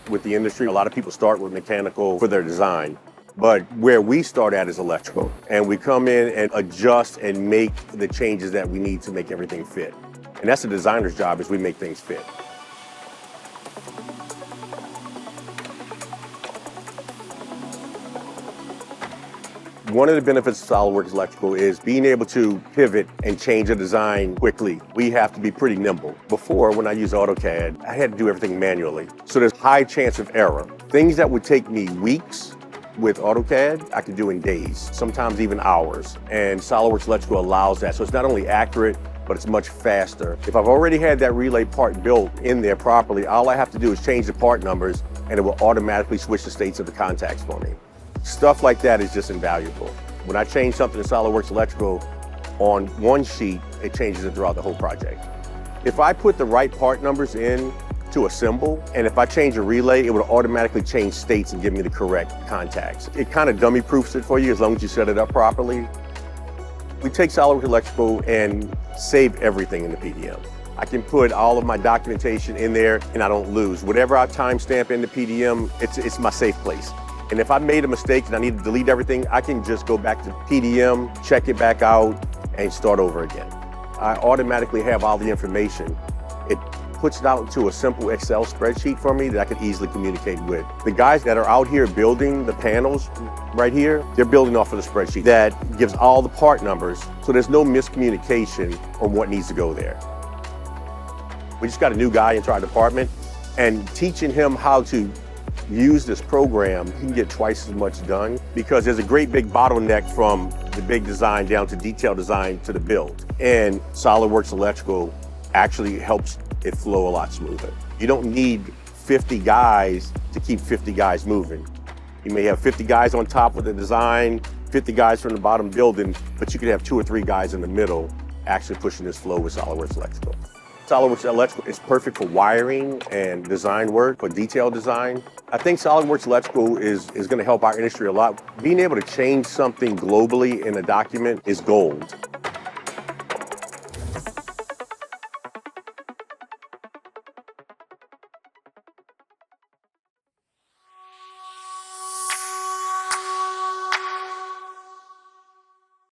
with the industry. A lot of people start with mechanical for their design, but where we start at is electrical. And we come in and adjust and make the changes that we need to make everything fit. And that's the designer's job, is we make things fit. One of the benefits of SOLIDWORKS Electrical is being able to pivot and change a design quickly. We have to be pretty nimble. Before, when I used AutoCAD, I had to do everything manually. So there's high chance of error. Things that would take me weeks with AutoCAD, I could do in days, sometimes even hours. And SOLIDWORKS Electrical allows that. So it's not only accurate, but it's much faster. If I've already had that relay part built in there properly, all I have to do is change the part numbers and it will automatically switch the states of the contacts for me. Stuff like that is just invaluable. When I change something in SOLIDWORKS Electrical on one sheet, it changes it throughout the whole project. If I put the right part numbers in to assemble, and if I change a relay, it would automatically change states and give me the correct contacts. It kind of dummy proofs it for you as long as you set it up properly. We take SOLIDWORKS Electrical and save everything in the PDM. I can put all of my documentation in there and I don't lose. Whatever I timestamp in the PDM, it's my safe place. And if I made a mistake and I need to delete everything, I can just go back to PDM, check it back out, and start over again. I automatically have all the information. It puts it out into a simple Excel spreadsheet for me that I can easily communicate with. The guys that are out here building the panels right here, they're building off of the spreadsheet that gives all the part numbers, so there's no miscommunication on what needs to go there. We just got a new guy into our department, and teaching him how to use this program, he can get twice as much done, because there's a great big bottleneck from the big design down to detail design to the build. And SOLIDWORKS Electrical actually helps it flow a lot smoother. You don't need 50 guys to keep 50 guys moving. You may have 50 guys on top with the design, 50 guys from the bottom building, but you could have 2 or 3 guys in the middle actually pushing this flow with SOLIDWORKS Electrical. SOLIDWORKS Electrical is perfect for wiring and design work, for detail design. I think SOLIDWORKS Electrical is going to help our industry a lot. Being able to change something globally in a document is gold.